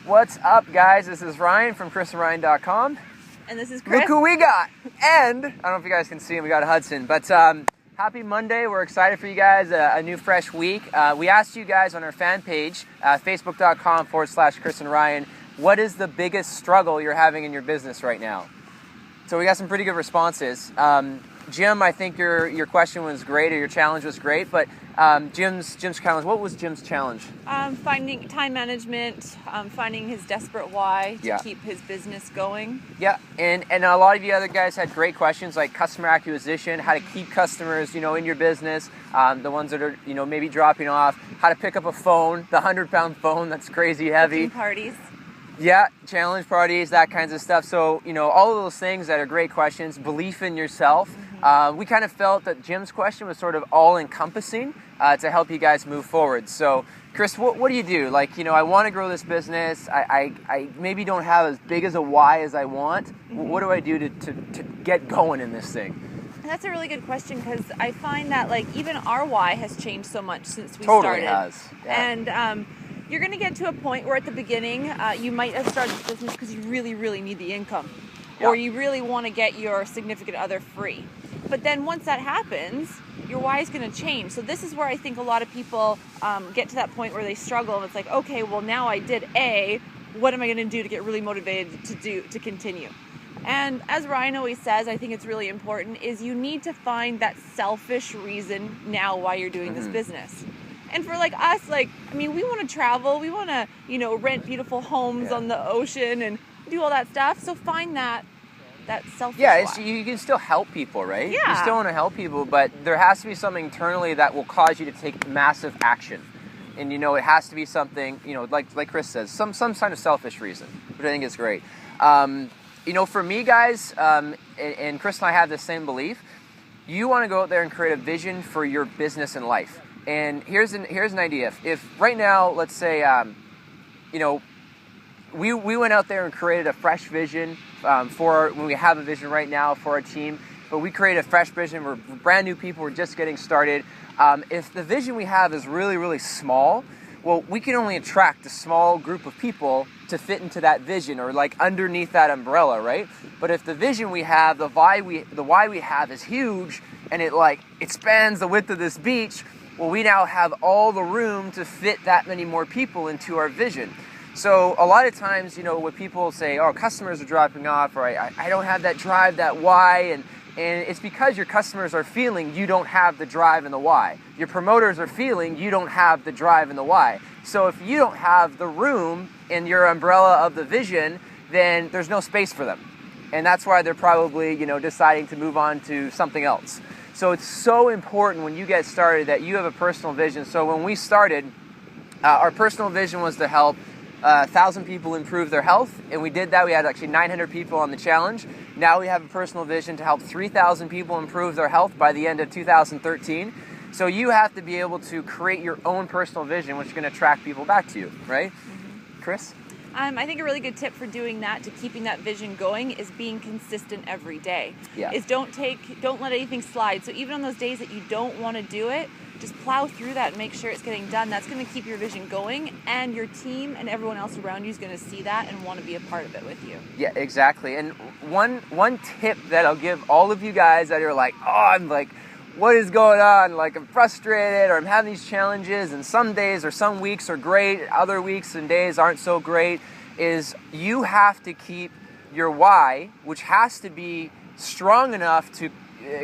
What's up, guys? This is Ryan from KrisandRyan.com. And this is Kris. Look who we got. And, I don't know if you guys can see him, we got Hudson. But happy Monday. We're excited for you guys, a new fresh week. We asked you guys on our fan page, Facebook.com/Kris and Ryan, what is the biggest struggle you're having in your business right now? So we got some pretty good responses. Jim, I think your question was great, or your challenge was great, but Jim's challenge, what was Jim's challenge? Finding time management, finding his desperate why to keep his business going. Yeah, and a lot of you other guys had great questions like customer acquisition, how to keep customers, in your business, the ones that are, maybe dropping off, how to pick up a phone, the 100-pound phone that's crazy heavy. Parties. Yeah, challenge parties, that kinds of stuff. So, all of those things that are great questions, belief in yourself. We kind of felt that Jim's question was sort of all-encompassing to help you guys move forward. So, Kris, what do you do? Like, I want to grow this business. I maybe don't have as big as a why as I want. What do I do to get going in this thing? That's a really good question, because I find that, even our why has changed so much since we totally started. Has. Yeah. And you're going to get to a point where at the beginning, you might have started this business because you really, really need the income. Yeah. Or you really want to get your significant other free. But then once that happens, your why is going to change. So this is where I think a lot of people get to that point where they struggle. And it's like, okay, well, now I did A, what am I going to do to get really motivated to continue? And as Ryan always says, I think it's really important, is you need to find that selfish reason now why you're doing this business. And for us, we want to travel. We want to, rent beautiful homes on the ocean and do all that stuff. So find that selfish why. You can still help people, right? Yeah. You still want to help people, but there has to be something internally that will cause you to take massive action. And, it has to be something, like Kris says, some kind of selfish reason, which I think is great. For me, guys, and Kris and I have the same belief, you want to go out there and create a vision for your business and life. And here's an idea. If right now, let's say, we went out there and created a fresh vision when we have a vision right now for our team, but we created a fresh vision. We're brand new people. We're just getting started. If the vision we have is really, really small, well, we can only attract a small group of people to fit into that vision, or underneath that umbrella, right? But if the vision we have, the why we have is huge, and it spans the width of this beach, well, we now have all the room to fit that many more people into our vision. So a lot of times, when people say, oh, customers are dropping off, or I don't have that drive, that why, and it's because your customers are feeling you don't have the drive and the why. Your promoters are feeling you don't have the drive and the why. So if you don't have the room in your umbrella of the vision, then there's no space for them. And that's why they're probably, deciding to move on to something else. So it's so important when you get started that you have a personal vision. So when we started, our personal vision was to help 1,000 people improve their health, and we did that. We had actually 900 people on the challenge. Now we have a personal vision to help 3,000 people improve their health by the end of 2013. So you have to be able to create your own personal vision, which is going to attract people back to you, right? Kris? I think a really good tip for doing that, to keeping that vision going, is being consistent every day. Yeah. Is don't let anything slide. So even on those days that you don't want to do it, just plow through that and make sure it's getting done. That's going to keep your vision going, and your team and everyone else around you is going to see that and want to be a part of it with you. Yeah, exactly. And one tip that I'll give all of you guys that are what is going on? I'm frustrated, or I'm having these challenges, and some days or some weeks are great, other weeks and days aren't so great, is you have to keep your why, which has to be strong enough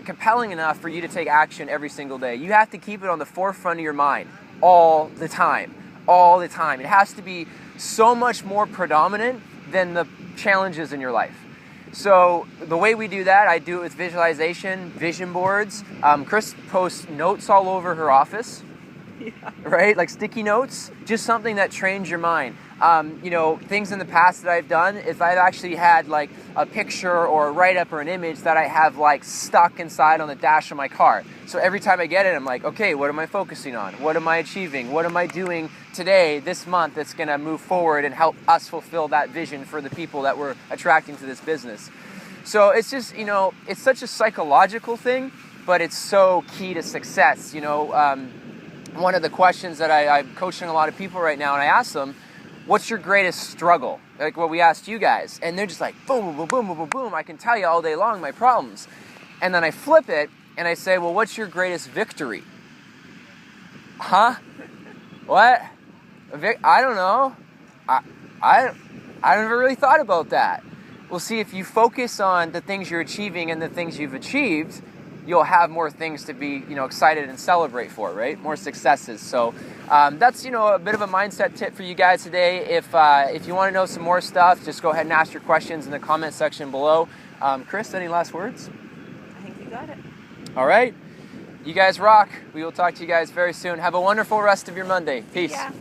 compelling enough for you to take action every single day. You have to keep it on the forefront of your mind all the time. It has to be so much more predominant than the challenges in your life. So the way we do that, I do it with visualization, vision boards. Kris posts notes all over her office, right? Like sticky notes, just something that trains your mind. Things in the past that I've done, if I've actually had a picture or a write-up or an image that I have stuck inside on the dash of my car. So every time I get it, I'm like, okay, what am I focusing on? What am I achieving? What am I doing today, this month, that's going to move forward and help us fulfill that vision for the people that we're attracting to this business? So it's just, it's such a psychological thing, but it's so key to success. One of the questions that I'm coaching a lot of people right now, and I ask them, what's your greatest struggle? Like what we asked you guys. And they're just like, boom, boom, boom, boom, boom, boom. I can tell you all day long my problems. And then I flip it and I say, well, what's your greatest victory? Huh? What? I don't know. I never really thought about that. Well, see, if you focus on the things you're achieving and the things you've achieved, you'll have more things to be, excited and celebrate for, right? More successes. So that's, a bit of a mindset tip for you guys today. If you want to know some more stuff, just go ahead and ask your questions in the comment section below. Kris, any last words? I think you got it. All right. You guys rock. We will talk to you guys very soon. Have a wonderful rest of your Monday. Peace. Yeah.